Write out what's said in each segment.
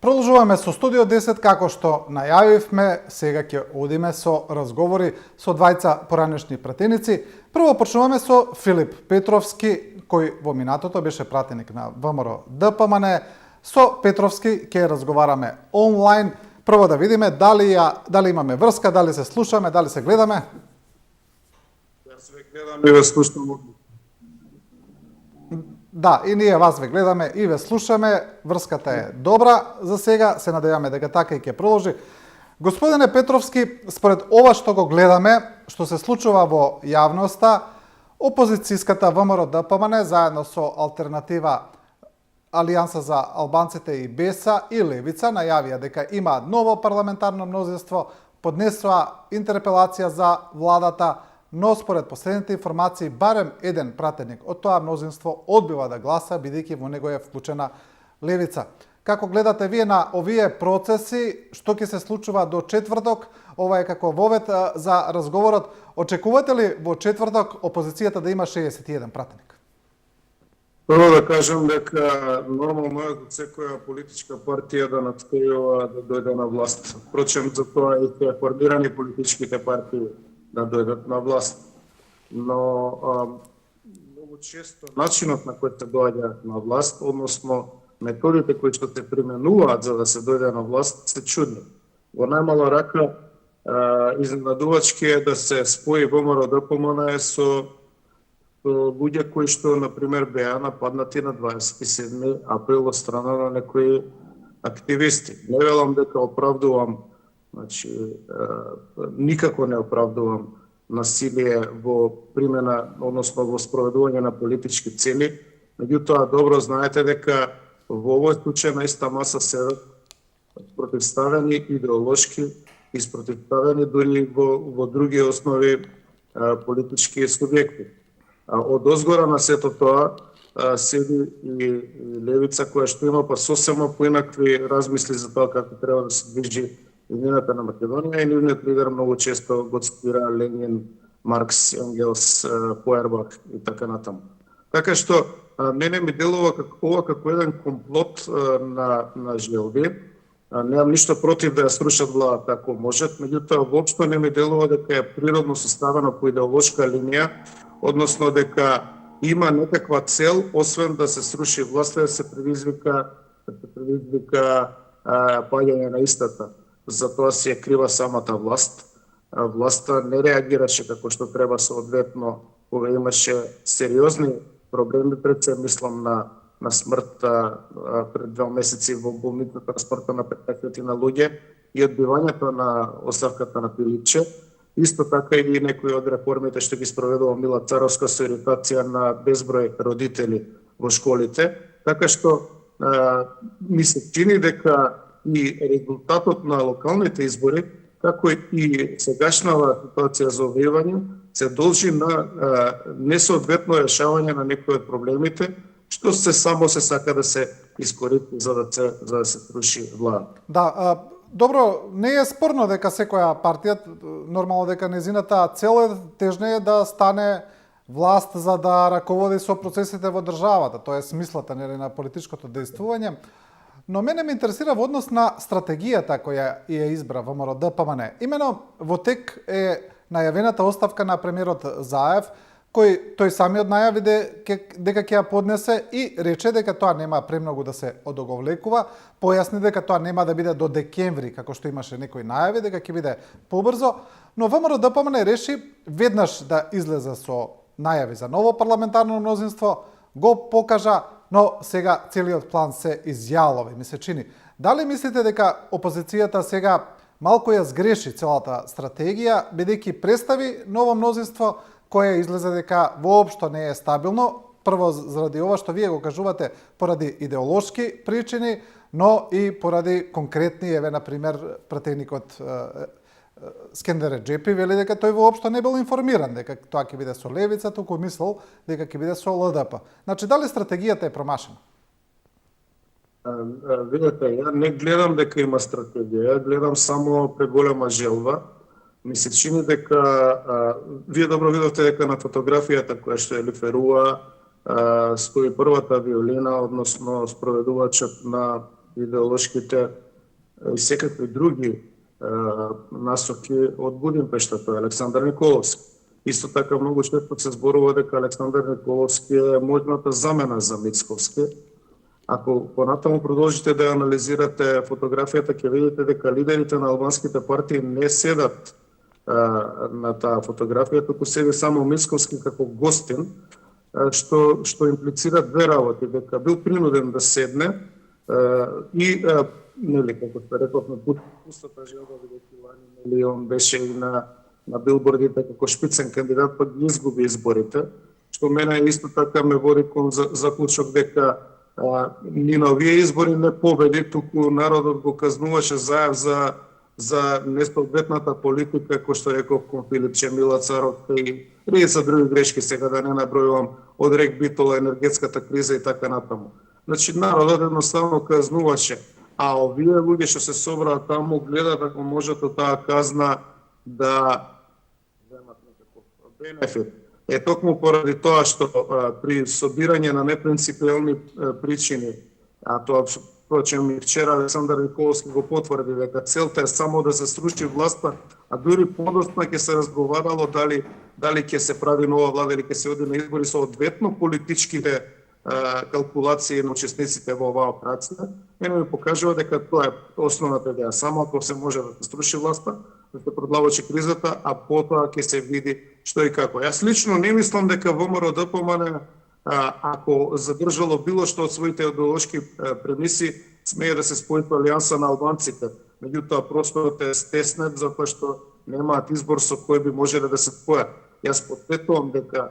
Продолжуваме со Студио 10, како што најавивме, сега ќе одиме со разговори со двајца поранешни пратеници. Прво почнуваме со Филип Петровски, кој во минатото беше пратеник на ВМРО ДПМН. Со Петровски ќе разговараме онлайн. Прво да видиме дали имаме врска, дали се слушаме, дали се гледаме. Јас ве гледам и ве слушам. Да, и ние вас ве гледаме и ве слушаме. Врската е добра за сега. Се надеваме дека така и ќе продолжи. Господине Петровски, според ова што го гледаме, што се случува во јавноста, опозицијската ВМРО ДПМН заедно со алтернатива Алијанса за албанците и БЕСА и Левица најавија дека има ново парламентарно мнозинство, поднесоа интерпелација за владата, но според последните информации барем еден пратеник од тоа мнозинство одбива да гласа, бидејќи во него е вклучена Левица. Како гледате вие на овие процеси, што ќе се случува до четврток? Ова е како вовет за разговорот. Очекувате ли во четврток опозицијата да има 61 пратеник? Прво да кажам дека нормално е од секоја политичка партија да настојува да дојде на власт. Впрочем, за тоа и се формирани политичките партии да дојдат на власт. Но многу често начинот на кој се доаѓа на власт, односно методите кои што се применуваат за да се дојде на власт, се чудни. Во најмала рака, изненадувачки е да се спои ВМРО ДПМН со луѓе кои што, например, беа нападнати на 27 април од страна на некои активисти. Не велам дека оправдувам, никако не оправдувам насилие во примена, односно во спроведување на политички цели, меѓутоа добро знаете дека во овој случај на иста маса седат противставени идеолошки и спротивставени дури во други основи политички субјекти. Од озгора на сето тоа седи и Левица која што има па сосема поинакви размисли за тоа како треба да се движи иднината на Македонија и нивниот лидер многу често го цитира Ленин, Маркс, Енгелс, Фойербах и така натаму. Така што мене ми делува како еден комплот на желби. Немам ништо против да ја срушат владата ако можат, меѓутоа воопшто не ми делува дека е природно составено по идеолошка линија, односно дека има некаква цел, освен да се сруши власта, да се предизвика паѓање на истата. За тоа си е крива самата власт. Власта не реагираше како што треба соодветно, кога имаше сериозни проблеми пред се, мислам на смртта пред 2 месеци во болницата, на смртта на 15 на луѓе и одбивањето на оставката на Пилипче. Исто така и некои од реформите што ги спроведува Мила Царовска со иритација на безброј родители во школите. Така што ми се чини дека и резултатот на локалните избори, како и сегашната ситуација за обвивање, се должи на несоодветно решавање на некои од проблемите, што се само се сака да се искористи за да се сруши влада. Да, добро, не е спорно дека секоја партија, нормално дека незината цел е тежна е да стане власт за да раководи со процесите во државата, тоа е смислата на политичкото дејствување. Но мене ме интересира во однос на стратегијата која ја избра ВМРО ДПМН. Имено во тек е најавената оставка на премиерот Заев, кој тој самиот најави дека ќе ја поднесе и рече дека тоа нема премногу да се одоговлекува, појасни дека тоа нема да биде до декември, како што имаше некои најави, дека ќе биде побрзо, но ВМРО ДПМН реши веднаш да излезе со најави за ново парламентарно мнозинство, го покажа, но сега целиот план се изјалови, ми се чини. Дали мислите дека опозицијата сега малку ја сгреши целата стратегија, бидејќи представи ново мнозинство кое излезе дека воопшто не е стабилно, прво заради ова што вие го кажувате поради идеолошки причини, но и поради конкретни, еве на пример пратеникот Скендер Реджепи вели дека тој воопшто не бил информиран дека тоа ќе биде со Левица, туку мислел дека ќе биде со ЛДП. Значи, дали стратегијата е промашена? Видете, ја не гледам дека има стратегија, ја гледам само преголема желба. Ми се чини дека, вие добро видовте дека на фотографијата која што ја лиферува, стои првата виолина, односно спроведувачот на идеолошките и секакви други насоки од Будимпешта, тој Александар Николовски. Исто така многу често се зборува дека Александар Николовски е можната замена за Мицковски. Ако понатаму продолжите да анализирате фотографијата, ќе видите дека лидерите на албанските партии не седат на таа фотографија, туку седи само Мицковски како гостин, што имплицира две работи, дека бил принуден да седне и нели како што рековме пустата желба бидејќи лани нели он беше и на билбордите како шпицен кандидат, па ги изгуби изборите, што мене исто така ме води кон заклучок дека ни на овие избори не победи, туку народот го казнуваше за несоодветната политика, кој што реков кон Филипче, Мила Царовка и редица други грешки, сега да не набројувам, од Рек Битола, енергетската криза и така натаму. Значи, народот едноставно казнуваше, а овие луѓе што се собраа таму гледаат ако можат од таа казна да земат некаков бенефит. Е токму поради тоа што при собирање на непринципиелни причини, а тоа впрочем и вчера Александар Николовски го потврди дека целта е само да се сруши власта, а дури подоцна ќе се разговарало дали ќе се прави нова влада или ќе се оди на избори со одветно политичките калкулации на учесниците во оваа операција, мене ми покажува дека тоа е основната идеја. Само ако се може да се струши власта, да се продлабочи кризата, а потоа ќе се види што и како. Јас лично не мислам дека ВМРО ДПМН, ако задржало било што од своите идеолошки премиси, смее да се спои со алијанса на албанците. Меѓутоа, просторот е стеснет затоа што немаат избор со кој би можеле да се спојат. Јас подсетувам дека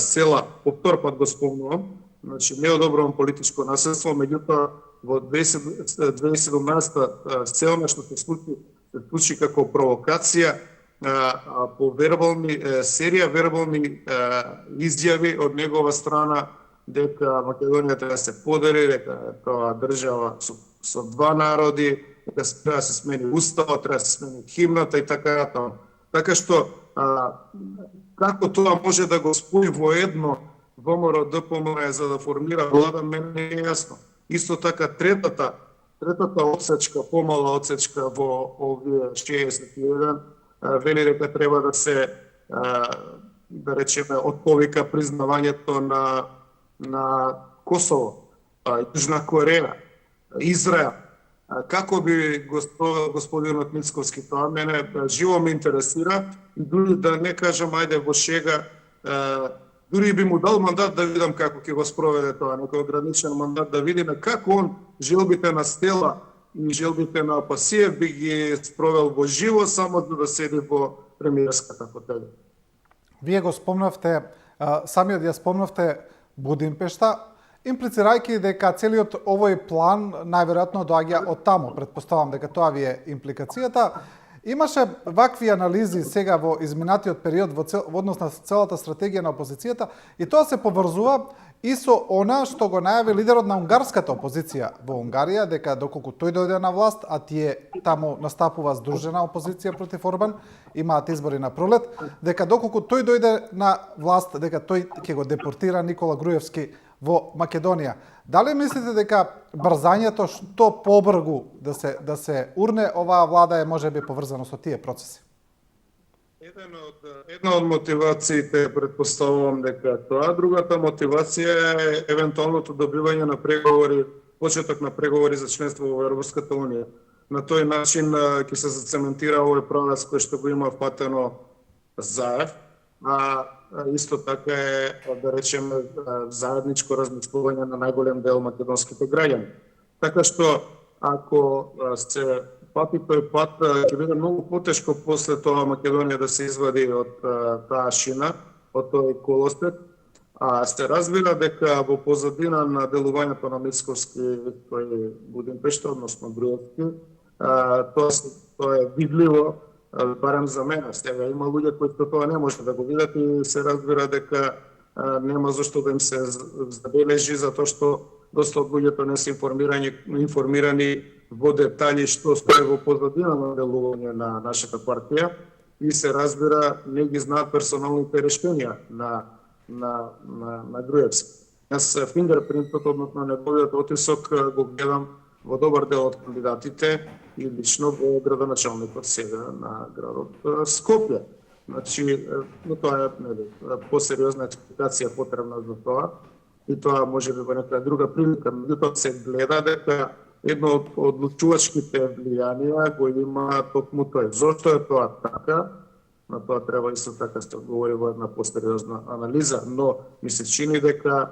села, по втор пат го спомнувам, значи не одобрувам политичко наследство, меѓутоа во 2017 целно што се случи како провокација по серија вербални изјави од негова страна дека Македонија треба да се подели, дека тоа држава со два народи, дека треба да се смени уставот, треба да се смени химната и така натаму. Така што како тоа може да го спои во едно ВМРО ДПМН за да формира влада, мене не е јасно. Исто така третата отсечка, помала отсечка во овие 61 вели дека треба да се да речеме отповика признавањето на Косово, Јужна Кореја, Израел. Како би господинот Мицковски тоа мене живо ме интересира и дури да не кажам ајде во шега, дури би му дал мандат да видам како ќе го спроведе тоа, некој ограничен мандат да видиме како он желбите на Стела и желбите на Пасиев би ги спровел во живо само за да седи во премиерската фотелја. Вие го спомнавте, самиот ја спомнавте Будимпешта, имплицирајќи дека целиот овој план најверојатно доаѓа од таму. Претпоставам дека тоа ви е импликацијата. Имаше вакви анализи сега во изминатиот период во однос на целата стратегија на опозицијата и тоа се поврзува и со она што го најави лидерот на унгарската опозиција во Унгарија, дека доколку тој дојде на власт, а тие таму настапува здружена опозиција против Орбан, имаат избори на пролет, дека доколку тој дојде на власт, дека тој ќе го депортира Никола Груевски во Македонија. Дали мислите дека брзањето што побргу да се урне оваа влада е можеби поврзано со тие процеси? Една од мотивациите претпоставувам дека тоа, другата мотивација е евентуалното добивање на преговори, почеток на преговори за членство во Европската унија. На тој начин ќе се зацементира овој правец кој што го има фатено Заев, а исто така е, да речеме, заедничко размислување на најголем дел македонските граѓани. Така што, ако се пати тој пат, ќе биде многу потешко после тоа Македонија да се извади од таа шина, од тој колосек, а се разбира дека во позадина на делувањето на Мицковски тој Будимпешта, односно Груевски, тоа е видливо, барем за мене. Сега има луѓе кои тоа не може да го видат и се разбира дека нема зашто да им се забележи, затоа што доста од луѓето не се информирани во детали што стои во позадина на делување на нашата партија и се разбира не ги знаат персоналните решенија на Груевски. Јас фингерпринтот, односно неговиот отисок го гледам во добар дел од кандидатите и лично во градоначалникот сега на градот Скопје. Значи, но тоа е посериозна експликација потребна за тоа и тоа може би во некоја друга прилика. Меѓутоа се гледа дека едно од одлучувачките влијанија го има токму тој. Зошто е тоа така? На тоа треба исто така се одговори во една посериозна анализа, но ми се чини дека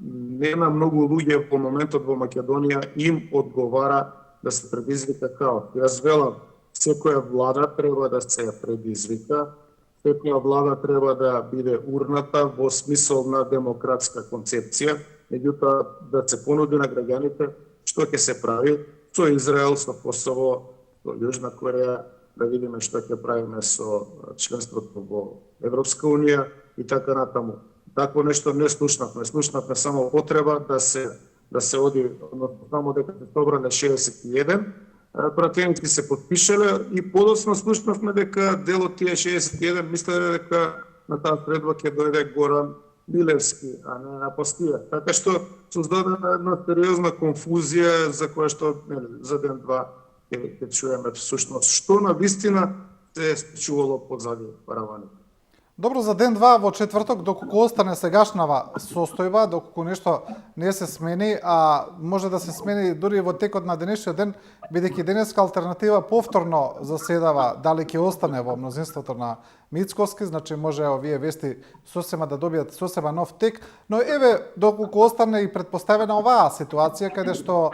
нема многу луѓе во моментот во Македонија им одговара да се предизвика хаос. Јас велам, секоја влада треба да се предизвика, секоја влада треба да биде урната во смисол на демократска концепција, меѓутоа да се понуди на граѓаните што ќе се прави со Израел, со Косово, со Јужна Кореја, да видиме што ќе правиме со членството во Европска Унија и така натаму. Такво нешто не слушнавме. Слушнавме само потреба да се оди, само дека се собрале 61 пратеници се подпишале и подоцна слушнавме дека дел од тие 61 мислеле дека на таа средба ќе дојде Горан Билевски, а не Апостија. Така што создадена една сериозна конфузија за која што за ден-два ќе чуеме всушност што на вистина се случувало позади параваните. Добро, за ден-два во четврток, доколку остане сегашнава состојба, доколку нешто не се смени, а може да се смени дури во текот на денешниот ден, бидејќи денеска алтернатива повторно заседава дали ќе остане во мнозинството на Мицковски, значи може овие вести сосема да добијат сосема нов тек, но еве доколку остане и предпоставена оваа ситуација каде што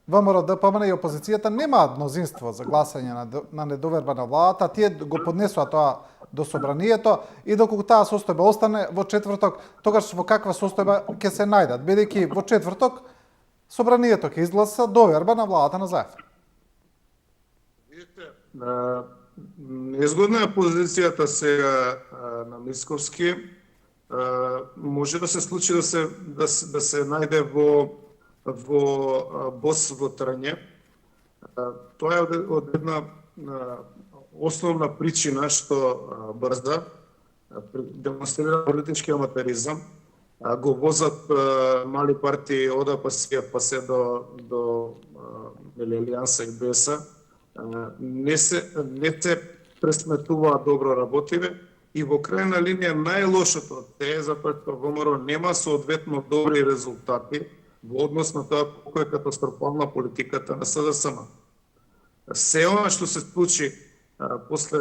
ВМРО, ДПМН и опозицијата немаат мнозинство за гласање на недоверба на владата, тие го поднесоа тоа до собранието и доколку таа состојба остане во четврток, тогаш во каква состојба ќе се најдат, бидејќи во четврток собранието ќе изгласа доверба на владата на Заев. Видите, незгодна е позицијата сега на Мицковски. Може да се случи да се најде во бос во трње. Тоа е од една основна причина што брза демонстрира политички аматеризам, го возат мали партии од АПС па се до Алијанса и БЕС-а, не се пресметуваат добро работиве и во крајна линија најлошото е затоа што ВМРО нема соодветно добри резултати во однос на тоа колку е катастрофална политиката на СДСМ. Се она што се случи после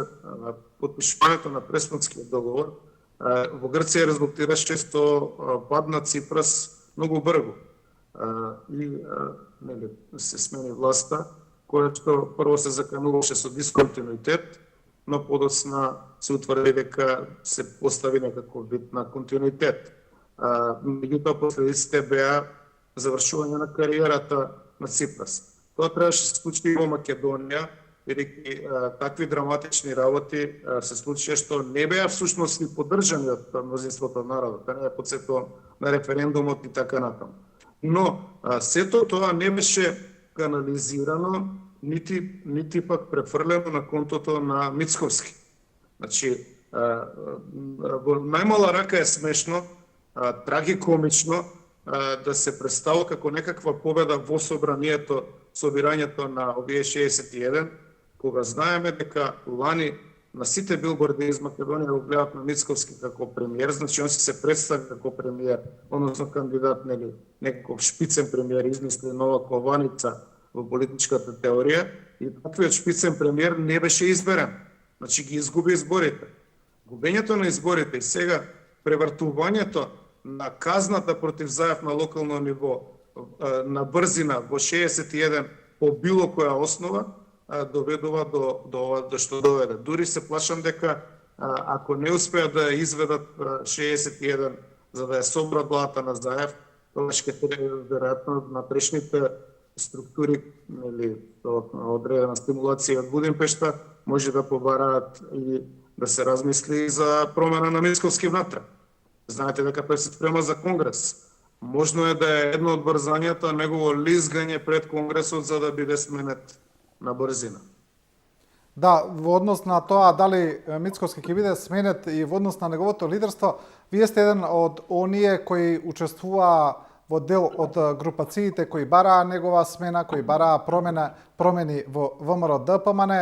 подпишувањето на Преспанскиот договор, во Грција резултираше што падна Ципрас многу брзо. И се смени власта, која што прво се закануваше со дисконтинуитет, но подоцна се утврди дека се постави некаков вид на континуитет. Меѓутоа последиците беа завршување на кариерата на Ципрас. Тоа требаше да се случи и во Македонија, бидејќи такви драматични работи се случија што не беа всушност и поддржани од мнозинството од народот, не е подсетувам на референдумот и така натаму. Но сето тоа не беше канализирано, нити пак префрлено на контото на Мицковски. Значи, во најмала рака е смешно, трагикомично, да се представува како некаква победа во собранието, собирањето на овие 61, кога знаеме дека лани на сите билборди из Македонија го гледат на Мицковски како премиер, значи он се представи како премиер, односно кандидат, некаков шпицен премиер, измисли нова кованица во политичката теорија и таквиот шпицен премиер не беше изберен. Значи ги изгуби изборите. Губењето на изборите и сега превртувањето на казната против Заев на локално ниво на брзина во 61 по било која основа доведува до што доведе. Дури се плашам дека ако не успеат да изведат 61 за да ја собрат владата на Заев, тоа ќе треба веројатно натрешните структури или одредена стимулација од Будимпешта може да побараат и да се размисли за промена на Мицковски внатре. Знаете дека тој се спрема за Конгрес. Можно е да е едно од брзањата негово лизгање пред Конгресот за да биде сменет на брзина. Да, во однос на тоа дали Мицковски ќе биде сменет и во однос на неговото лидерство, вие сте еден од оние кои учествува во дел од групациите кои бараа негова смена, кои бараа промени во ВМРО ДПМН.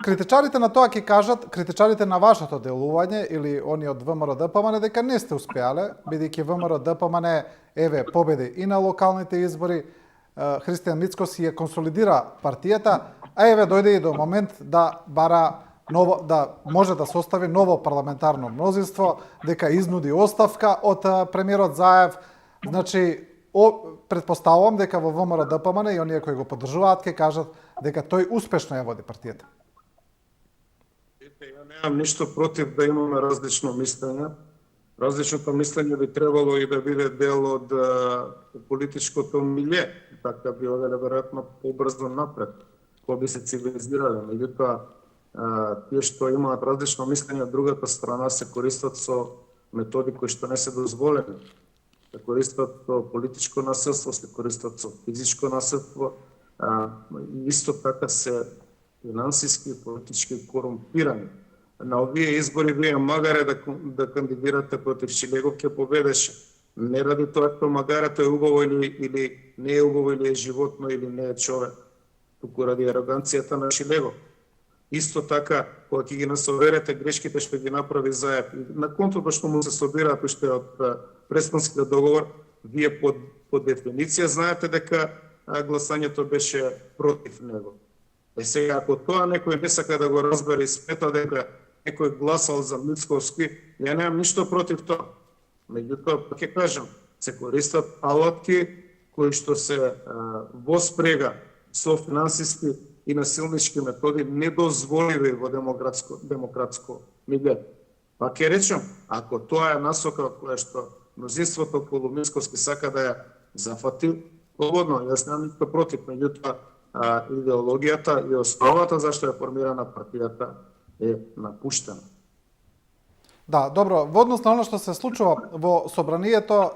Критичарите на тоа ќе кажат, критичарите на вашето делување или они од ВМРО ДПМН дека не сте успеале, бидејќи ВМРО ДПМН еве победи и на локалните избори, Христијан Мицкоси ја консолидира партијата, а еве дојде и до момент да бара ново, да може да состави ново парламентарно мнозинство, дека изнуди оставка од премиерот Заев. Значи, претпоставувам дека во ВМРО ДПМН и оние кои го поддржуваат ќе кажат дека тој успешно ја води партијата. Ја немам ништо против да имаме различно мислење. Различното мислење би требало и да биде дел од политичкото милје, така би оделе веројатно побрзо напред, кога би се цивилизирале. Меѓутоа, тие што имаат различно мислење од другата страна се користат со методи кои што не се дозволени. Се користат со политичко насилство, се користат со физичко насилство, исто така се финансиски и политички корумпирани. На овие избори вие магаре да кандидирате против Шилегов ќе победеше. Не ради тоа што магарето е убаво или не е убаво, или е животно, или не е човек, туку ради ароганцијата на Шилегов. Исто така, кога ќе ги насоверете грешките што ги направи Заев, на контото што му се собираат уште од Преспанскиот договор, вие по дефиниција знаете дека гласањето беше против него. Сега, ако тоа некој не сака да го разбере и смета дека некој гласал за Мицковски, ја немам ништо против тоа. Меѓутоа, ќе кажам, се користат алатки кои што се во спрега со финансиски и насилнички методи недозволиви во демократско милје. Па ќе речем, ако тоа е насока која што мнозинството околу Мицковски сака да ја зафати, слободно, јас немам ништо против, меѓутоа идеологијата и основата зашто е формирана партијата е напуштена. Да, добро, во однос на оно што се случува во собранието,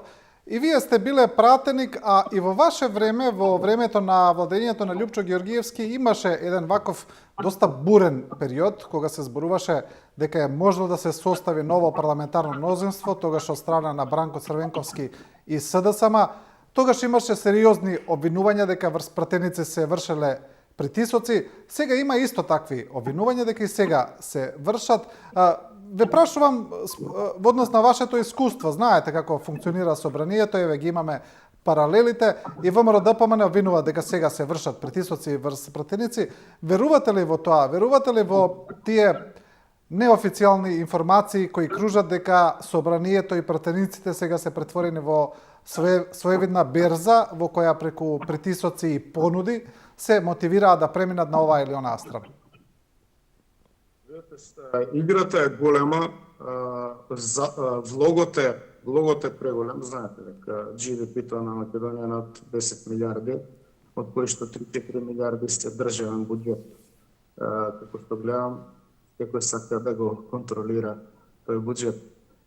и вие сте биле пратеник, а и во ваше време, во времето на владењето на Љупчо Георгиевски, имаше еден ваков доста бурен период, кога се зборуваше дека е можно да се состави ново парламентарно мнозинство, тогаш од страна на Бранко Црвенковски и СДСМ. Тогаш имаше сериозни обвинувања дека врз пратеници се вршеле притисоци. Сега има исто такви обвинувања дека и сега се вршат. Ве прашувам во однос на вашето искуство, знаете како функционира собранието, еве ги имаме паралелите, и ВМРО ДПМН обвинува дека сега се вршат притисоци врз пратеници. Верувате ли во тоа? Верувате ли во тие неофицијални информации кои кружат дека собранието и пратениците сега се претворени во своевидна берза во која преку притисоци и понуди се мотивираат да преминат на оваа или онаа страна? Играта е голема, влогот е преголем, знаете дека GDP-то на Македонија над 10 милиарди, од кои што 3-4 милиарди се државен буџет. Како што гледам, некој сака да го контролира тој буџет.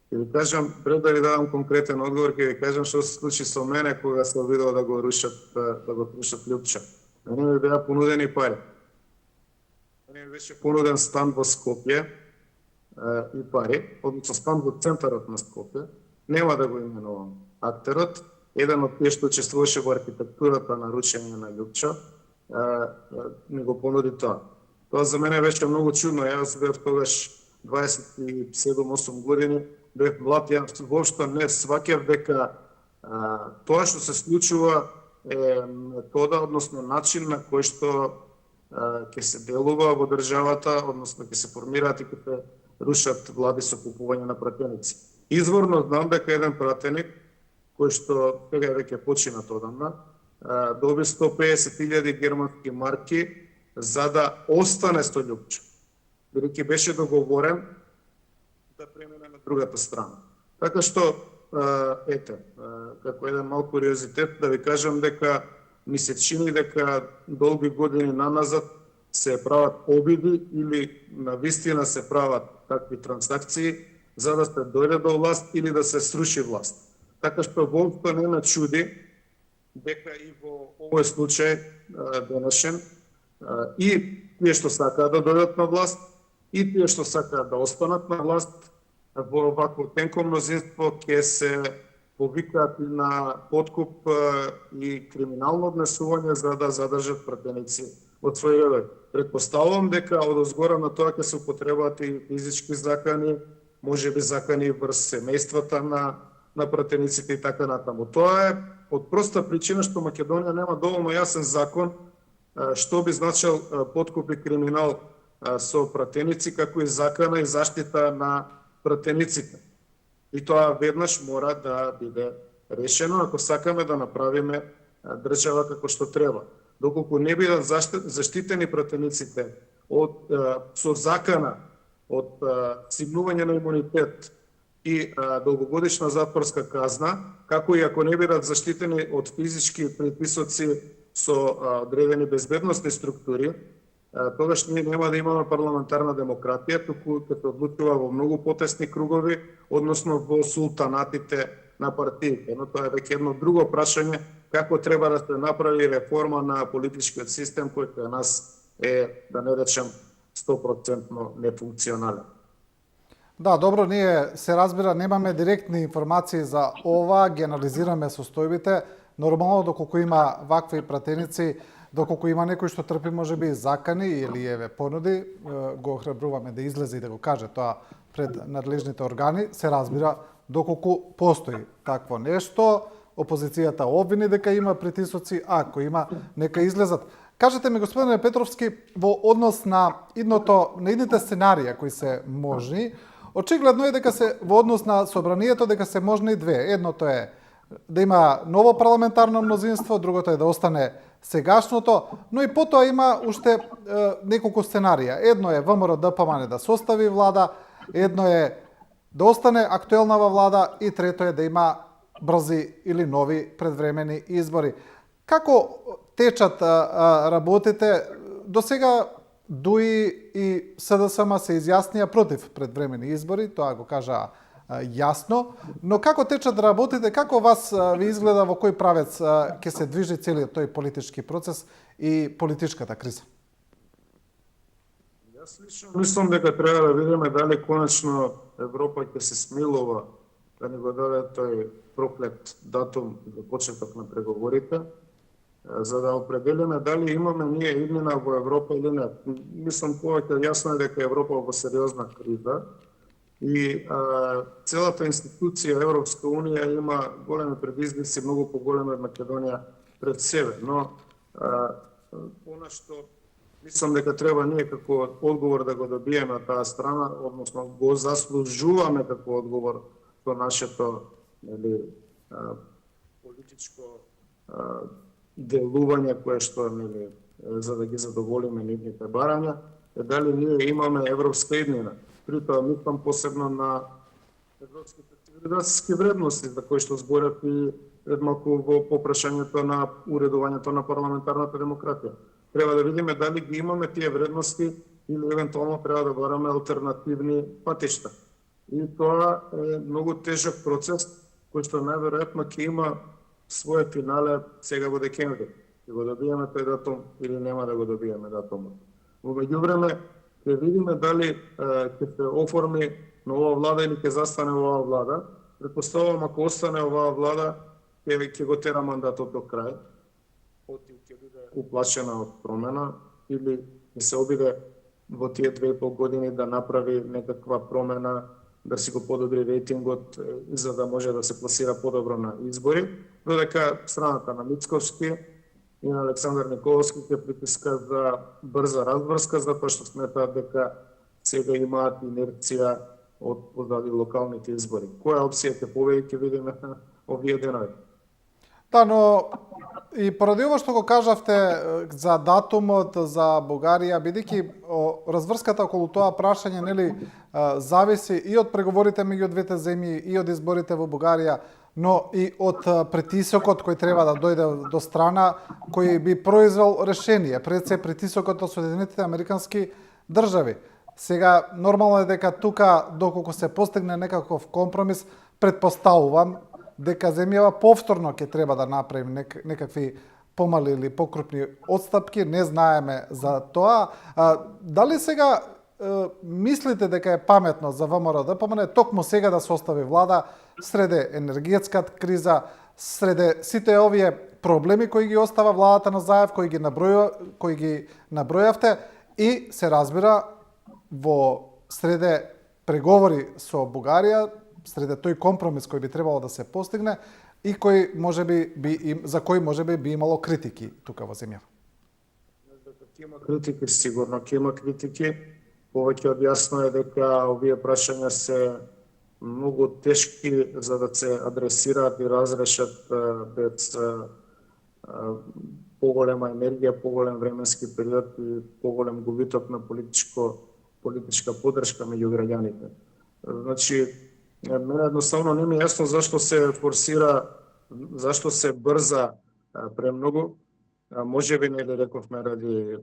Ќе ви кажам, пред да ви дадам конкретен одговор, ќе ви кажам што се случи со мене кога се обидел да го рушат Љупчо. Мене ми беа понудени пари. Мене ми беше понуден стан во Скопје и пари, односно стан во центарот на Скопје. Нема да го именувам актерот, еден од тие што учествуваше во архитектурата на рушење на Љупчо, ми го понуди тоа. Тоа за мене беше многу чудно. Јас бев тогаш 27-8 години, бев млад, јас воопшто не сваќав дека тоа што се случува е метода, односно начин на кој што ќе се делува во државата, односно ќе се формираат и ќе се рушат влади со купување на пратеници. Изворно знам дека еден пратеник, кој што сега веќе починат одамна, доби 150.000 германски марки за да остане со Љупчо, бидејќи беше договорен да премине на другата страна. Така што, како еден мал куриозитет, да ви кажам дека ми се чини дека долги години наназад се прават обиди или навистина се прават такви трансакции за да се дојде до власт или да се сруши власт. Така што воопшто не ме чуди дека и во овој случај денешен и тие што сакаат да дојдат на власт и тие што сакаат да останат на власт во вакво тенко мнозинство ќе се повикаат и на подкуп и криминално однесување за да задржат пратеници од свој ред. Предпоставувам дека одозгора на тоа ќе се употребаат и физички закани, можеби закани врз семејствата на пратениците и така натаму. Тоа е од проста причина што Македонија нема доволно јасен закон што би значил подкуп и криминал со пратеници, како и закана и заштита на пратениците. И тоа веднаш мора да биде решено ако сакаме да направиме држава како што треба. Доколку не бидат заштитени пратениците со закана од сигнување на имунитет и долгогодишна затворска казна, како и ако не бидат заштитени од физички притисоци со одредени безбедносни структури, тогаш ние нема да имаме парламентарна демократија, туку ќе се одлучува во многу потесни кругови, односно во султанатите на партиите. Но тоа е веќе едно друго прашање, како треба да се направи реформа на политичкиот систем кој кај нас е, да не речем, 100% нефункционален. Да, добро, ние се разбира, немаме директни информации за ова, ги анализираме состојбите. Нормално, доколку има вакви пратеници, доколку има некој што трпи можеби закани или еве понуди, го охрабруваме да излезе и да го каже тоа пред надлежните органи, се разбира доколку постои такво нешто. Опозицијата обвини дека има притисоци, ако има, нека излезат. Кажете ми, господине Петровски, во однос на идните сценарија кои се можни, очигледно е дека се во однос на собранието дека се можни две. Едното е да има ново парламентарно мнозинство, другото е да остане сегашното, но и потоа има уште неколку сценарија. Едно е ВМРО ДПМН да состави влада, едно е да остане актуелнава влада и трето е да има брзи или нови предвремени избори. Како течат работите? До сега ДУИ и СДСМ се изјаснија против предвремени избори, тоа го кажа јасно, но како течат работите, како вас ви изгледа, во кој правец ќе се движи целиот тој политички процес и политичката криза? Јас лично мислам дека треба да видиме дали конечно Европа ќе се смилува да ни го даде тој проклет датум за почеток на преговорите, за да определиме дали имаме ние иднина во Европа или не. Мислам повеќе јасно е дека Европа во сериозна криза и целата институција Европска Унија има големи предизвици, многу поголеми од Македонија пред себе, но она што мислам дека треба ние како одговор да го добиеме на таа страна, односно го заслужуваме како одговор со нашето политичко делување кое што за да ги задоволиме нивните барања, е дали ние имаме европска иднина. При тоа мислам посебно на европските цивилизацијски вредности, за кои што зборев и пред малку во попрашањето на уредувањето на парламентарната демократија. Треба да видиме дали ги имаме тие вредности или евентуално треба да бараме алтернативни патишта. И тоа е многу тежок процес кој што најверојатно ќе има своје финале сега во декември. Ќе го добиеме тој датум или нема да го добиеме датумот. Во меѓувреме ќе видиме дали ќе се оформи нова влада или ќе застане оваа влада. Претпоставувам ако остане оваа влада ќе го тера мандатот до крај. Оти ќе биде уплашена од промена или ќе се обиде во тие 2,5 години да направи некаква промена, да си го подобри рейтингот за да може да се пласира подобро на избори, додека страната на Мицковски и на Александар Николовски ќе притиска за брза разврска, затоа што сметаат дека сега имаат инерција од позади локалните избори. Која опција ќе победи ќе видиме овие денови. Да, но и поради ова што го кажавте за датумот за Бугарија, бидејќи разврската околу тоа прашање зависи и од преговорите меѓу двете земји и од изборите во Бугарија, но и од притисокот кој треба да дојде до страна кој би произвел решение, пред се притисокот од Соединетите Американски држави. Сега нормално е дека тука доколку се постигне некаков компромис, претпоставувам дека земјава повторно ќе треба да направи некакви помали или покрупни отстапки, не знаеме за тоа. Дали сега мислите дека е паметно за ВМРО да помине токму сега да се остави влада среде енергетската криза, среде сите овие проблеми кои ги остава владата на Заев, кои ги набројавте и се разбира во среде преговори со Бугарија, среде тој компромис кој би требало да се постигне и кој за кој можеби би имало критики тука во земјава. Ќе има критики, сигурно ќе има критики. Повеќе од јасно е дека овие прашања се многу тешки за да се адресираат и разрешат без поголема енергија, поголем временски период и поголем губиток на политичка поддршка меѓу граѓаните. Значи, мене едноставно не ми е јасно зашто се форсира, зашто се брза премногу. Можеби нели рековме ради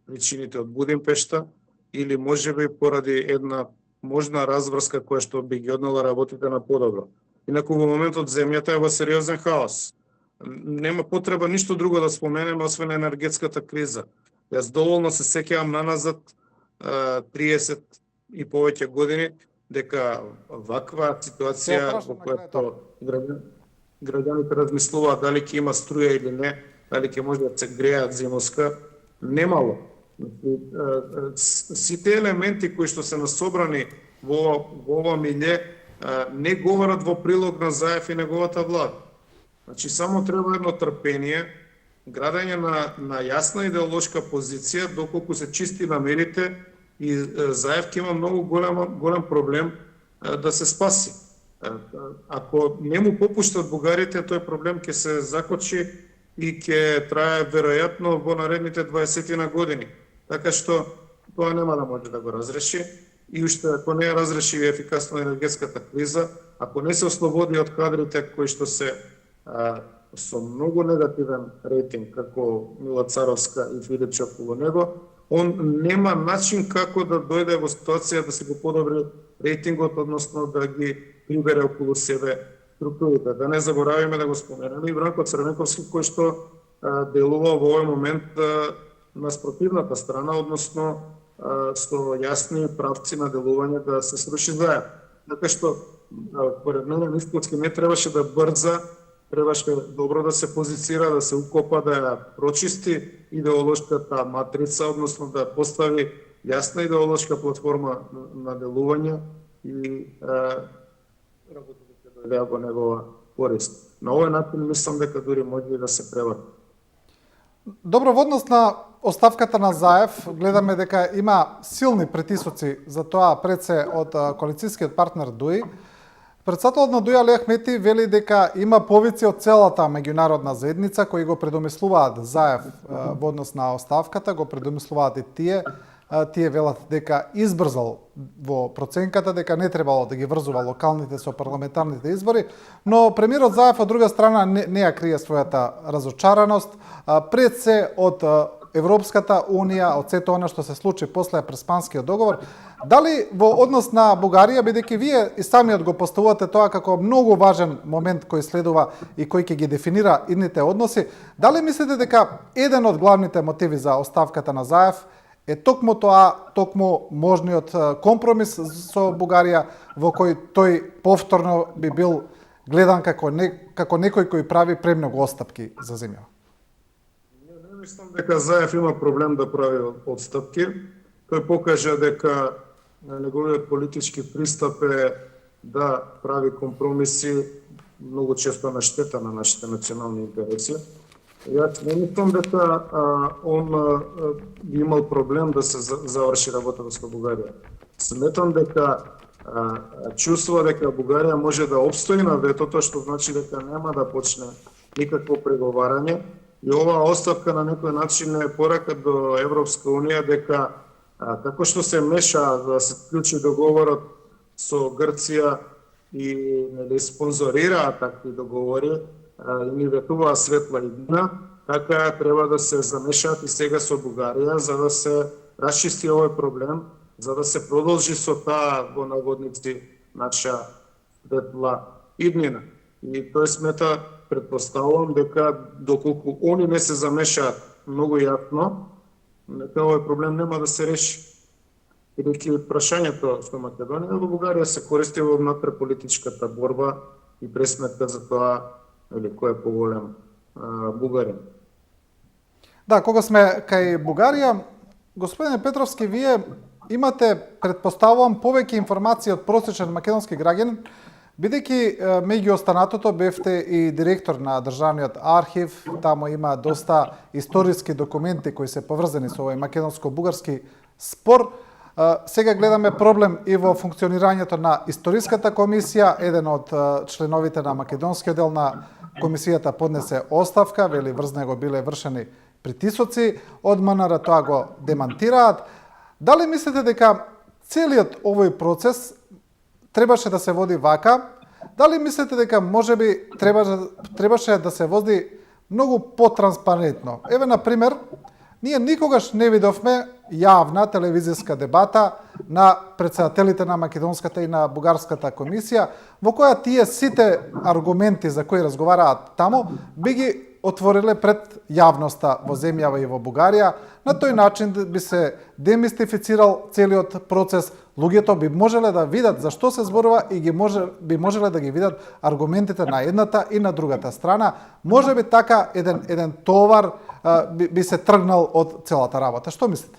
причините од Будимпешта или можеби поради една можна разврска која што би ги однела работите на подобро. Инаку во моментот земјата е во сериозен хаос. Нема потреба ништо друго да споменеме освен енергетската криза. Јас доволно се сеќавам наназад 30 и повеќе години дека ваква ситуација во која граѓаните размислуваат дали ќе има струја или не, дали ќе може да се греат зимоска, немало. Сите елементи кои што се насобрани во ова милје не говорат во прилог на Заев и неговата влада. Значи, само треба едно трпение, градење на јасна идеолошка позиција, доколку се чисти намерите и Заев ќе има многу голем проблем да се спаси. Ако не му попуштат бугарите, тој проблем ќе се закочи и ќе трае веројатно во наредните 20 на години. Така што тоа нема да може да го разреши и уште ако не разреши ефикасно енергетската криза, ако не се ослободи од кадрите кои што се со многу негативен рейтинг како Мила Царовска и Филипчев во него, он нема начин како да дојде во ситуација да се го подобри рейтингот, односно да ги прибере околу себе структурите. Да не заборавиме да го споменеме и Бранко Црвенковски кој што делува во овој момент на спротивната страна, односно со јасни правци на делување да се сруши Заев. Така што, поред мене, Мисковски не требаше да брза, требаше добро да се позицира, да се укопа, да ја прочисти идеолошката матрица, односно да постави јасна идеолошка платформа на делување и работите ќе дојдеа во негова корист. На овој начин мислам дека дури може да се превари. Добро, во однос на оставката на Заев, гледаме дека има силни притисоци за тоа пред се од коалицијскиот партнер ДУИ. Председателот на ДУИ Али Ахмети вели дека има повици од целата меѓународна заедница кои го предомислуваат Заев во однос на оставката, го предомислуваат и тие. Тие велат дека избрзал во проценката, дека не требало да ги врзува локалните со парламентарните избори, но премиерот Заев од друга страна не ја крие својата разочараност пред се од Европската унија, од сето она што се случи после Преспанскиот договор. Дали во однос на Бугарија, бидејќи вие и самиот го поставувате тоа како многу важен момент кој следува и кој ќе ги дефинира идните односи, дали мислите дека еден од главните мотиви за оставката на Заев е токму можниот компромис со Бугарија, во кој тој повторно би бил гледан како некој кој прави премногу отстапки за земја? Не мислам дека Заев има проблем да прави отстапки. Тој покажа дека неговиот политички пристап е да прави компромиси многу често на штета на нашите национални интереси. Јас не мислам дека он би имал проблем да се заврши работата со Бугарија. Сметам дека чувствува дека Бугарија може да обстои на ветото, што значи дека нема да почне никакво преговарање. И оваа оставка на некој начин е порака до Европска унија дека како што се меша да се склучи договорот со Грција и нели спонзорира такви договори, и ни ветуваа светла иднина, така треба да се замешаат и сега со Бугарија за да се расчисти овој проблем, за да се продолжи со таа во наводници наша светла иднина. И тој смета, предпоставувам дека доколку они не се замешаат многу јасно, дека овој проблем нема да се реши. бидејќи прашањето што Македонија во Бугарија се користи во внатреполитичката борба и пресметка за тоа или кој е поголем бугарин. Да, кога сме кај Бугарија, господине Петровски, вие имате, предпоставувам, повеќе информации од просечен македонски граѓанин, бидејќи меѓу останатото бевте и директор на Државниот архив, таму има доста историски документи кои се поврзани со овој македонско-бугарски спор. Сега гледаме проблем и во функционирањето на историската комисија. Еден од членовите на македонскиот дел на комисијата поднесе оставка, вели врз него биле вршени притисоци, од МНР тоа го демантираат. Дали мислите дека целиот овој процес требаше да се води вака? Дали мислите дека можеби требаше да се води многу потранспарентно? Еве, на пример, ние никогаш не видовме јавна телевизиска дебата на председателите на македонската и на бугарската комисија, во која тие сите аргументи за кои разговараат таму би ги отвориле пред јавноста во земјава и во Бугарија. На тој начин би се демистифицирал целиот процес. Луѓето би можеле да видат за што се зборува и би можеле да ги видат аргументите на едната и на другата страна. Може би така еден товар би се тргнал од целата работа. Што мислите?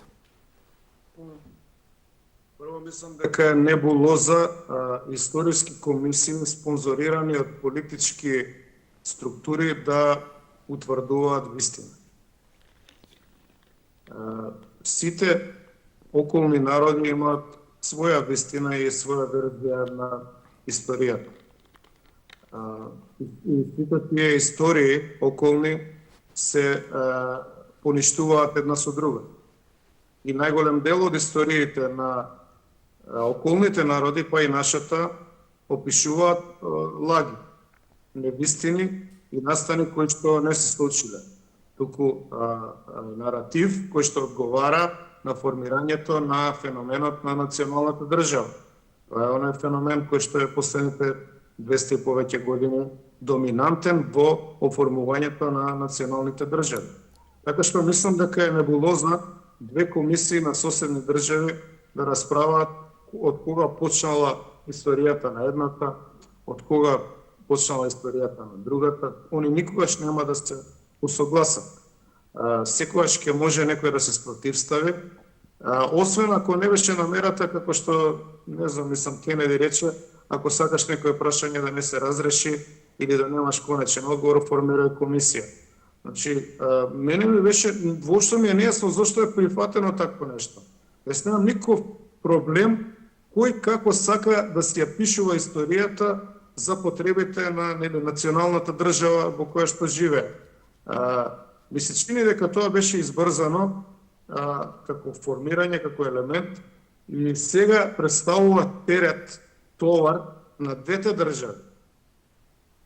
Прво мислам дека е небулоза историски комисии спонзорирани од политички структури да утврдуваат вистина. Сите околни народи имаат своја вистина и своја верзија на историјата. И сите тие истории околни се поништуваат една со друга. И најголем дел од историите на околните народи, па и нашата, опишуваат лаги, невистини и настани кои што не се случиле. Туку наратив кој што одговара на формирањето на феноменот на националната држава. Тоа е оној феномен кој што е последните 200 и повеќе години доминантен во оформувањето на националните држави. Така што мислам дека е небулозна две комисии на соседни држави да расправаат од кога почнала историјата на едната, од кога почнала историјата на другата. Они никогаш нема да се усогласат. Секогаш ќе може некој да се спротивстави, освен ако не беше намерата, како што, не знам, мислам, Кенеди рече, ако сакаш некој прашање да не се разреши или да немаш конечен одговор, формирај комисија. Значи, мене ми беше, воопшто ми е нејасно зашто е прифатено такво нешто. Јас немам никаков проблем кој како сака да си ја пишува историјата за потребите на националната држава во која што живее. Ми се чини дека тоа беше избрзано како формирање, како елемент и сега представува терет, товар на двете држави.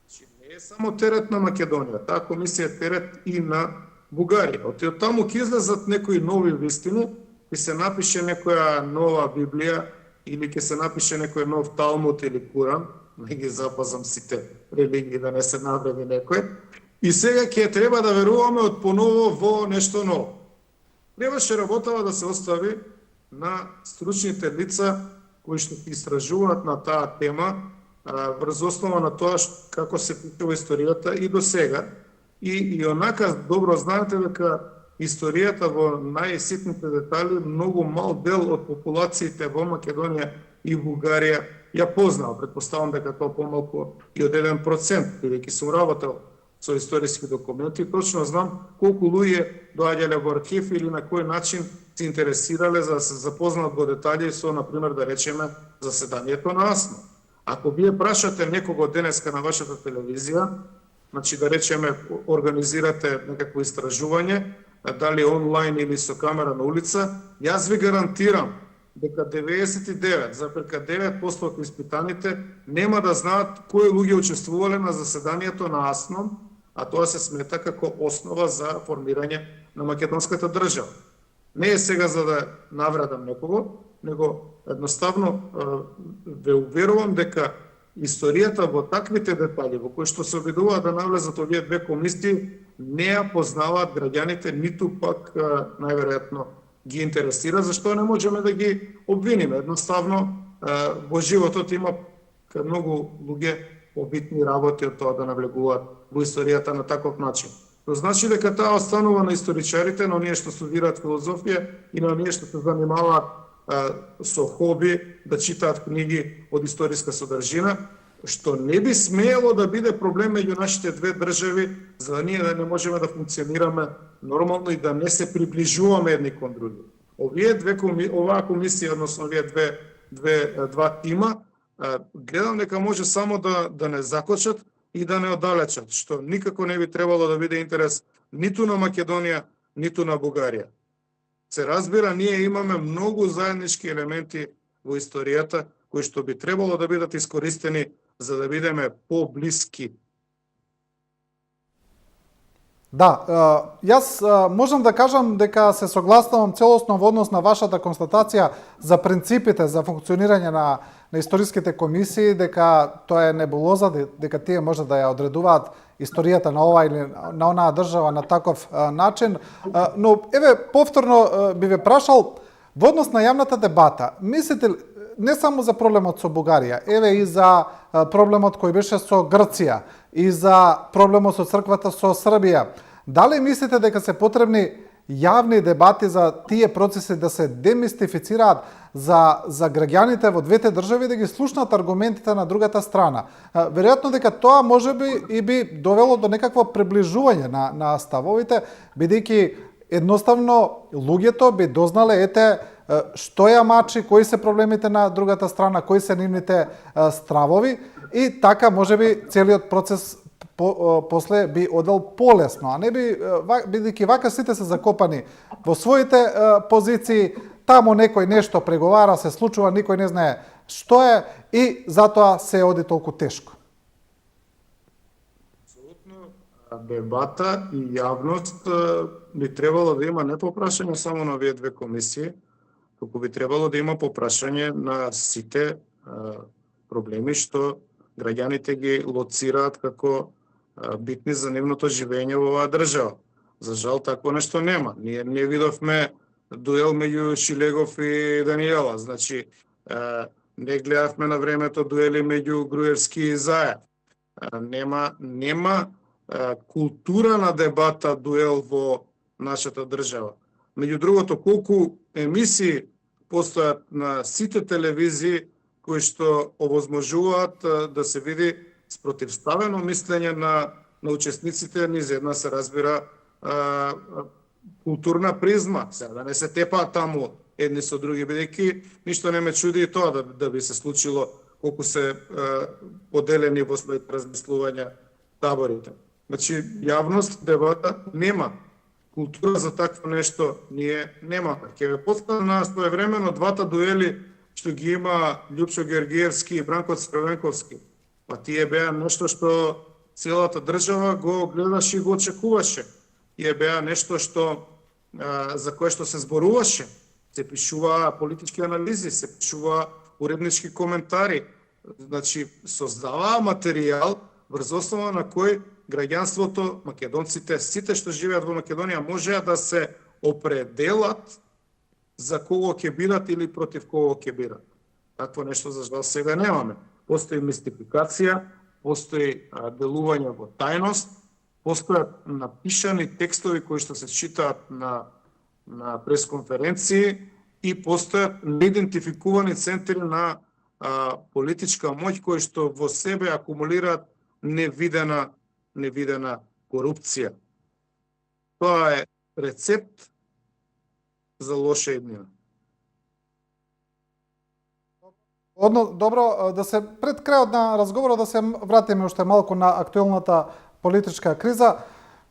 Значи, не е само терет на Македонија, таа комисија е терет и на Бугарија. Од таму ќе излезат некои нови вистини, ќе се напише некоја нова Библија или ќе се напише некој нов Талмуд или Куран, не ги запазам сите религии да не се навреди некој, и сега ќе треба да веруваме од поново во нешто ново. Требаше работава да се остави на стручните лица кои што ќе истражуваат на таа тема врз основа на тоа како се пишува историјата и до сега. И онака добро знаете дека историјата во најситните детали многу мал дел од популациите во Македонија и Бугарија ја познава. Предпоставам дека тоа помалку и од 1%, бидејќи сум работел со историски документи, точно знам колку луѓе доаѓале во архив или на кој начин се интересирале за да се запознаат во детали со, например, да речеме, заседанието на АСНО. Ако вие прашате некого денеска на вашата телевизија, значи да речеме организирате некакво истражување, дали онлайн или со камера на улица, јас ви гарантирам дека 99,9% од испитаните нема да знаат кои луѓе учествувале на заседанието на АСНО, а тоа се смета како основа за формирање на македонската држава. Не е сега за да навредам некого, него едноставно ве уверувам дека историјата во таквите детали, во кои што се обидуваат да навлезат овие две комисии, не ја познаваат граѓаните, ниту пак најверојатно ги интересира, зашто не можеме да ги обвиниме? Едноставно, во животот има кај многу луѓе побитни работи од тоа да навлегуваат во историјата на таков начин. То значи дека таа останува на историчарите, на оние што студираат филозофија и на оние што се занимаваат со хоби да читаат книги од историска содржина, што не би смеело да биде проблем меѓу нашите две држави, за да ние да не можеме да функционираме нормално и да не се приближуваме едни кон други. Оваа комисија, односно овие два тима, гледам дека може само да не закочат и да не оддалечат, што никако не би требало да биде интерес ниту на Македонија, ниту на Бугарија. Се разбира, ние имаме многу заеднички елементи во историјата, кои што би требало да бидат искористени за да бидеме поблиски. Да, јас можам да кажам дека се согласнувам целосно во однос на вашата констатација за принципите за функционирање на историските комисии, дека тоа е небулоза, дека тие може да ја одредуваат историјата на ова или на онаа држава на таков начин. Но, еве, повторно би ве прашал, во однос на јавната дебата, мислите ли, не само за проблемот со Бугарија, еве и за проблемот кој беше со Грција, и за проблемот со црквата со Србија, дали мислите дека се потребни јавни дебати за тие процеси да се демистифицираат за граѓаните во двете држави да ги слушнат аргументите на другата страна? Веројатно дека тоа можеби и би довело до некакво приближување на ставовите, бидејќи едноставно луѓето би дознале што ја мачи, кои се проблемите на другата страна, кои се нивните стравови и така можеби целиот процес после би одел полесно, а не би, бидејќи вака сите се закопани во своите позиции, таму некој нешто преговара, се случува, никој не знае што е и затоа се оди толку тешко. Апсолутно, дебата и јавност би требало да има не по прашање само на овие две комисии, туку би требало да има попрашање на сите проблеми што граѓаните ги лоцираат како битни за нивното живење во оваа држава. За жал, такво нешто нема. Ние не видовме дуел меѓу Шилегов и Даниела. Значи, не гледавме на времето дуели меѓу Груевски и Заев. Нема култура на дебата дуел во нашата држава. Меѓу другото, колку емисии постојат на сите телевизии кои што овозможуваат да се види спротивставено мислење на учесниците низ една, се разбира, културна призма. Сега да не се тепаат таму едни со други, бидејќи ништо не ме чуди и тоа да би се случило колку се поделени во своите размислувања таборите. Значи, јавност, дебата нема. Култура за такво нешто ние немаме. Ќе ве подстан на своевремено двата дуели што ги има Љупчо Георгиевски и Бранко Црвенковски. Па тие беа нешто што целата држава го гледаше и го очекуваше. Тие беа нешто што за кое што се зборуваше. Се пишуваа политички анализи, се пишуваа уреднички коментари. Значи, создаваа материјал врз основа на кој граѓанството, македонците, сите што живеат во Македонија можеа да се определат за кого ќе бират или против кого ќе бират. Такво нешто за жал сега немаме. Постои мистификација, постои делување во тајност, постојат напишани текстови кои што се читаат на пресконференции и постојат неидентификувани центри на политичка моќ кои што во себе акумулираат невидена корупција. Тоа е рецепт за лоша иднина. Добро, да се пред крајот на разговорот да се вратиме уште малку на актуелната политичка криза.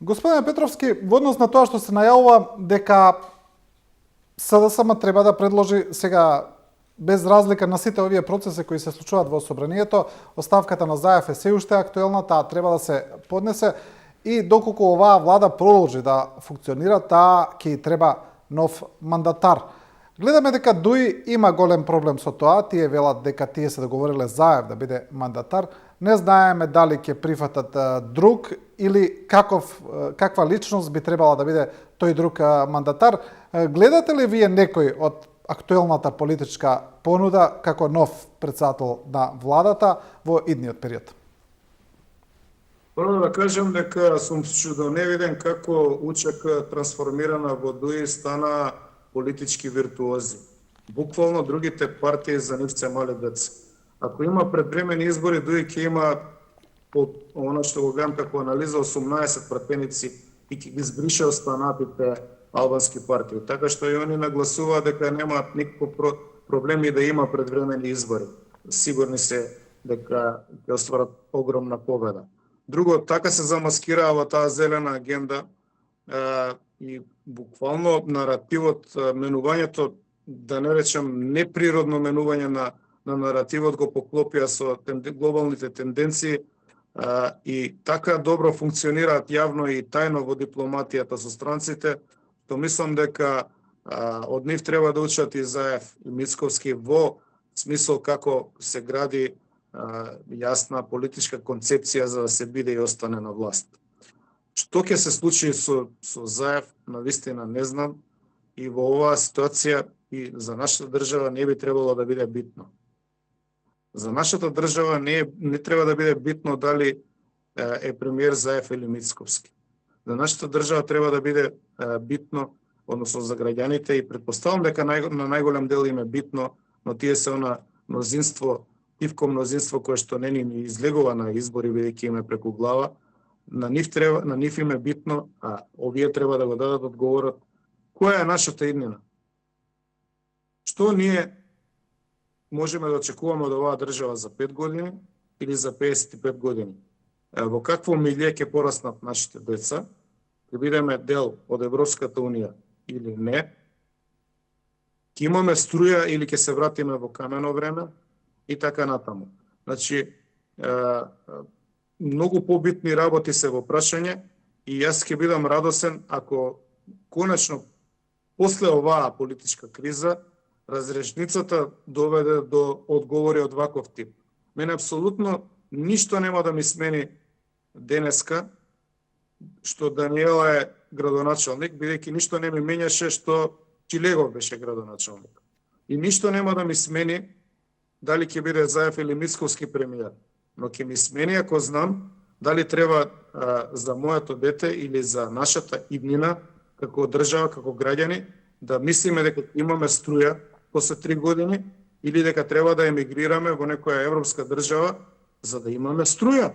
Господине Петровски, во однос на тоа што се најавува дека СДСМ треба да предложи сега, без разлика на сите овие процеси кои се случуваат во собранието, оставката на Заев е се уште актуелна, таа треба да се поднесе и доколку оваа влада продолжи да функционира, таа ќе треба нов мандатар. Гледаме дека ДУИ има голем проблем со тоа, тие велат дека тие се договориле Заев да биде мандатар, не знаеме дали ќе прифатат друг или каква личност би требала да биде тој друг мандатар. Гледате ли вие некој од актуелната политичка понуда како нов председател на владата во идниот период? Прво да кажем дека сум чудоневиден како Учек трансформирана во ДУИ стана политички виртуози. Буквално другите партии за нив се мали деца. Ако има предвремени избори, ДУИ ќе има по она што го гледам како анализа 18 пратеници и ќе ги збрише останатите албански партии. Така што и они нагласуваат дека немаат никакво проблеми да има предвремени избори. Сигурни се дека ќе остварат огромна победа. Друго, така се замаскираа во таа зелена агенда и буквално наративот, менувањето, да не речем неприродно менување на наративот го поклопија со глобалните тенденции и така добро функционираат јавно и тајно во дипломатијата со странците, што мислам дека од нив треба да учат и Заев и Мицковски во смисол како се гради јасна политичка концепција за да се биде и остане на власт. Што ќе се случи со Заев, навистина не знам, и во оваа ситуација и за нашата држава не би требало да биде битно. За нашата држава не треба да биде битно дали е премиер Заев или Мицковски. За нашата држава треба да биде битно, односно за граѓаните, и претпоставам дека на најголем дел им е битно, но тие се она мнозинство, тивко мнозинство кое што не ни излегува на избори бидејќи им е преку глава, на нив им е битно, а овие треба да го дадат одговорот која е нашата иднина. Што ние можеме да очекуваме од оваа држава за 5 години или за 55 години? Во какво милје ќе пораснат нашите деца? Ќе бидеме дел од Европската унија или не? Ќе имаме струја или ќе се вратиме во камено време? И така натаму. Значи, многу побитни работи се во прашање и јас ќе бидам радосен ако конечно после оваа политичка криза разрешницата доведе до одговори од ваков тип. Мене апсолутно ништо нема да ми смени денеска што Даниела е градоначалник, бидејќи ништо не ми менјаше што Чилегов беше градоначалник. И ништо нема да ми смени дали ќе биде Заев или Мицковски премиер. Но ќе ми смени ако знам дали треба за моето дете или за нашата иднина како држава, како граѓани, да мислиме дека имаме струја после 3 години или дека треба да емигрираме во некоја европска држава за да имаме струја.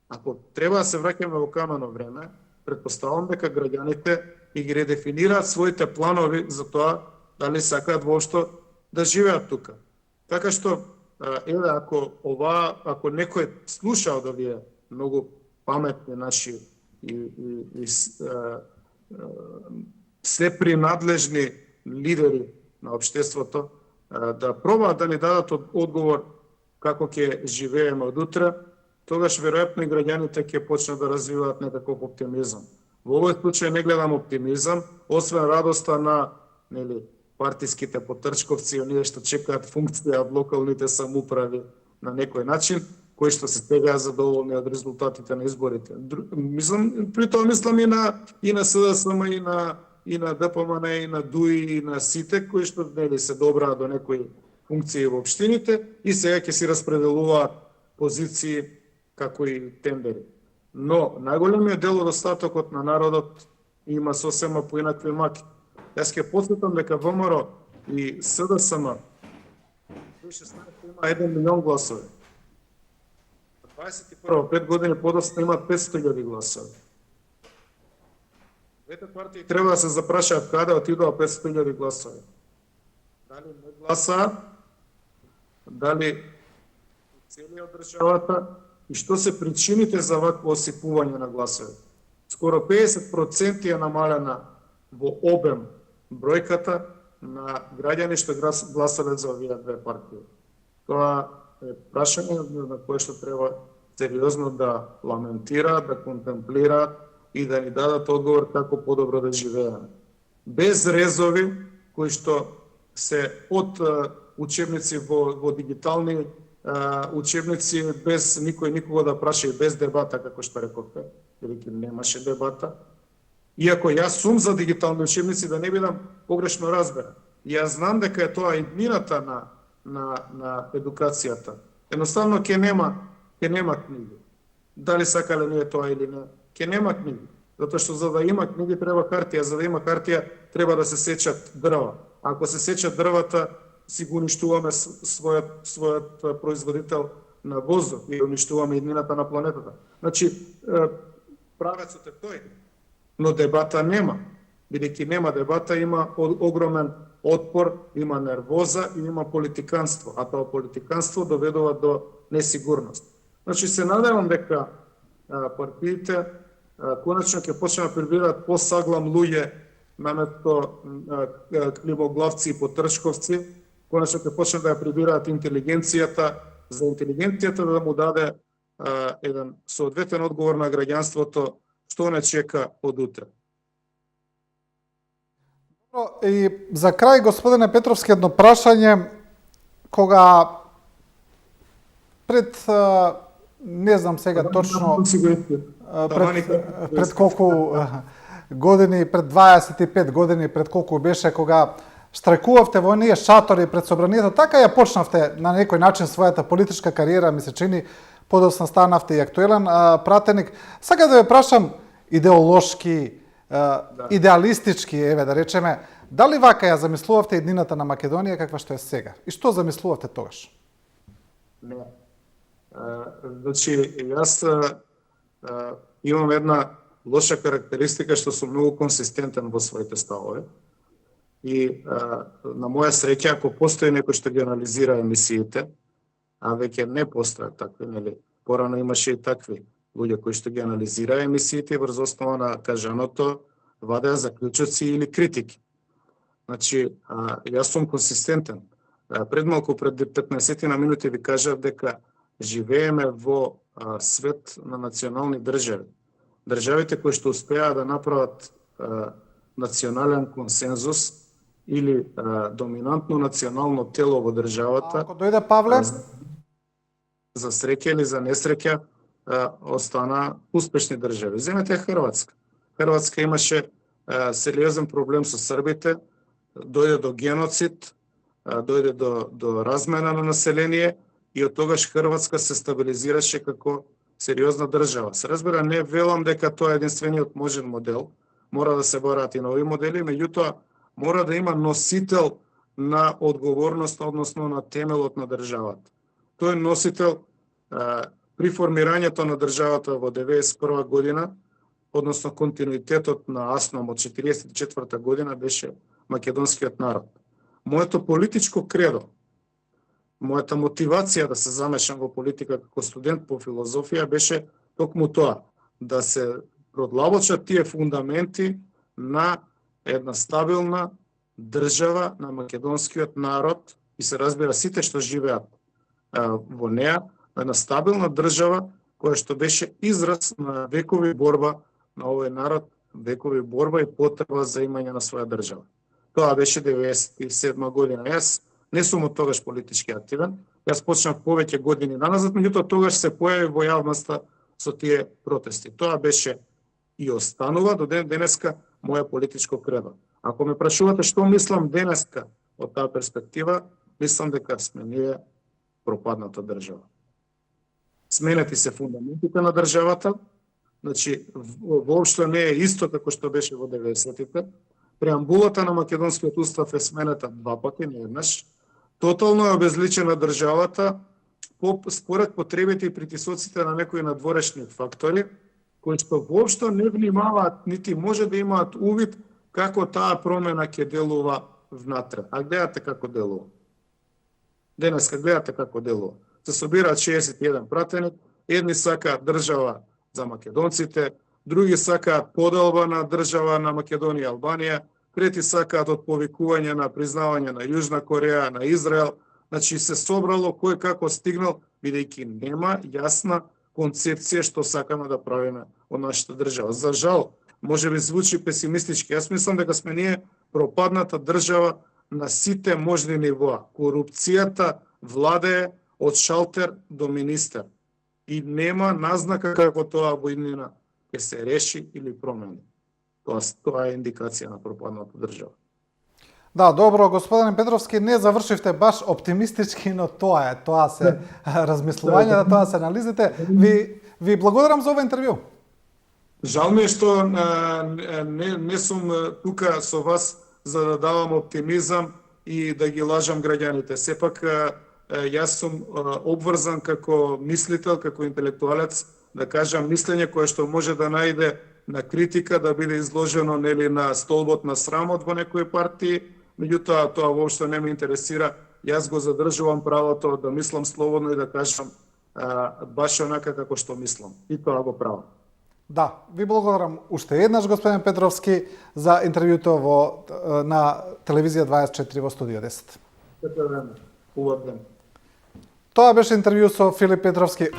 Ако треба да се враќаме во камено време, претпоставам дека граѓаните и ги редефинираат своите планови за тоа дали сакаат воопшто да живеат тука. Така што, ако некој слуша од овие многу паметни наши и се принадлежни лидери на општеството, да пробаат да ни дадат одговор како ќе живееме од утре, тогаш веројатно и граѓаните ќе почнат да развиваат некаков оптимизам. Во овој случај не гледам оптимизам, освен радоста на партиските потрчковци, оние што чекаат функција од локалните самоуправи на некој начин, кои што се тегаат задоволни од резултатите на изборите. При тоа мислам и на СДСМ, и на ДПМН, и на ДУИ, и на сите, кои што се добраат до некои функции во општините и сега ќе си распределуваат позиции како и тендери. Но најголемиот дел од остатокот на народот има сосема поинакви маки. Јас ќе потсетам дека ВМРО и СДСМ 2016 има 1 милион гласови. 21 5 години подоцна има 500.000 гласови. Двете партии треба да се запрашаат каде отидоа 500.000 гласови. Дали не гласаат, дали целиот државата и што се причините за вакво осипување на гласови. Скоро 50% е намалена во обем бројката на граѓани што гласале за овие две партии. Тоа е прашање на кое што треба сериозно да ламентираат, да контемплираат и да ни дадат одговор како подобро да живееме. Без резови кои што се од учебници во дигитални учебници без никој никого да праша и без дебата, како што рековте, бидејќи немаше дебата. Иако јас сум за дигитални учебници, да не бидам погрешно разберан. Јас знам дека е тоа иднината на едукацијата. Едноставно ќе нема книги. Дали сакале ние тоа или не, ќе нема книги. Затоа што за да има книги треба хартија, за да има хартија треба да се сечат дрва. Ако се сечат дрвата, си го уништуваме својот производител на воздух и уништуваме иднината на планетата. Значи, правецот е тој, но дебата нема. Бидејќи нема дебата, има огромен отпор, има нервоза и има политиканство, а тоа политиканство доведува до несигурност. Значи, се надевам дека партиите конечно ќе почнат да прибираат посаглам луѓе наместо кливоглавци и потршковци, конечно ќе почнат да ја прибираат интелигенцијата, за интелигенцијата да му даде еден соодветен одговор на граѓанството што не чека од утре. И за крај, господине Петровски, едно прашање, кога пред, не знам сега точно, пред колку години, пред 25 години, пред колку беше, кога штрajkувавте во оние шатори пред собранието, така ја почнавте на некој начин својата политичка кариера, ми се чини, подоцна станавте и актуелен пратеник. Сега да ве прашам идеолошки, идеалистички, еве да речеме, дали вака ја замислувавте иднината на Македонија каква што е сега? И што замислувавте тогаш? Не. Значи, јас имам една лоша карактеристика што сум многу консистентен во своите ставови. И на моја среќа, ако постои некој што ги анализира емисиите, а веќе не постојат такви, нели? Порано имаше и такви луѓе кои што ги анализира емисиите и врз основа на кажаното вадеа заклучоци или критики. Значи, јас сум консистентен. Пред малку, пред 15 на минути ви кажав дека живееме во свет на национални држави. Државите кои што успеа да направат национален консензус или доминантно национално тело во државата. Ако дојде Павле? За среќа или за несреќа остана успешни држави. Земете Хрватска. Хрватска имаше сериозен проблем со србите, дојде до геноцид, дојде до размена на население и од тогаш Хрватска се стабилизираше како сериозна држава. Се разбира, не велам дека тоа е единствениот можен модел, мора да се бараат и нови модели, меѓутоа мора да има носител на одговорност, односно на темелот на државата. Тој носител при формирањето на државата во 1991 година, односно континуитетот на АСНОМ од 1944 година беше македонскиот народ. Моето политичко кредо, мојата мотивација да се замешам во политика како студент по филозофија беше токму тоа, да се продлабочат тие фундаменти на една стабилна држава на македонскиот народ и се разбира сите што живеат во неа, една стабилна држава која што беше израз на векови борба на овој народ, векови борба и потреба за имање на своја држава. Тоа беше 1997 година. Јас не сум од тогаш политички активен. Јас почнав повеќе години наназад, меѓутоа тогаш се појави во јавноста со тие протести. Тоа беше и останува до ден денеска моја политичко кредо. Ако ме прашувате што мислам денеска од таа перспектива, мислам дека сме ние пропадната држава. Сменети се фундаментите на државата, значи воопшто не е исто како што беше во 90-тите. Преамбулата на македонскиот устав е сменета 2 пати, не еднаш. Тотално е обезличена државата според потребите и притисоците на некои надворешни фактори, кои што воопшто не внимаваат, нити може да имаат увид како таа промена ќе делува внатре. А гледате како делува. Денеска гледате како делува. Се собираат 61 пратеник, едни сакаат држава за македонците, други сакаат поделба на држава на Македонија и Албанија, трети сакаат отповикување на признавање на Јужна Кореја, на Израел. Значи се собрало кој како стигнал, бидејќи нема јасна концепција што сакаме да правиме од нашата држава. За жал, може би звучи песимистички. Јас мислам дека сме ние пропадната држава на сите можни нивоа. Корупцијата владее од шалтер до министер. И нема назнака како тоа во иднина ќе се реши или промени. Тоа е индикација на пропадната држава. Да, добро, господин Петровски, не завршивте баш оптимистички, но тоа се размислувањата, тоа се анализите. Ви благодарам за ова интервју. Жал ми е што не сум тука со вас за да давам оптимизам и да ги лажам граѓаните. Сепак јас сум обврзан како мислител, како интелектуалец, да кажам мислење кое што може да најде на критика, да биде изложено нели на столбот на срамот во некои партии, меѓутоа тоа воопшто не ме интересира. Јас го задржувам правото да мислам слободно и да кажам баш онака како што мислам. И тоа го правам. Да, ви благодарам уште еднаш, господин Петровски, за интервјуто на Телевизија 24 во Студио 10. Убав ден. Тоа беше интервју со Филип Петровски.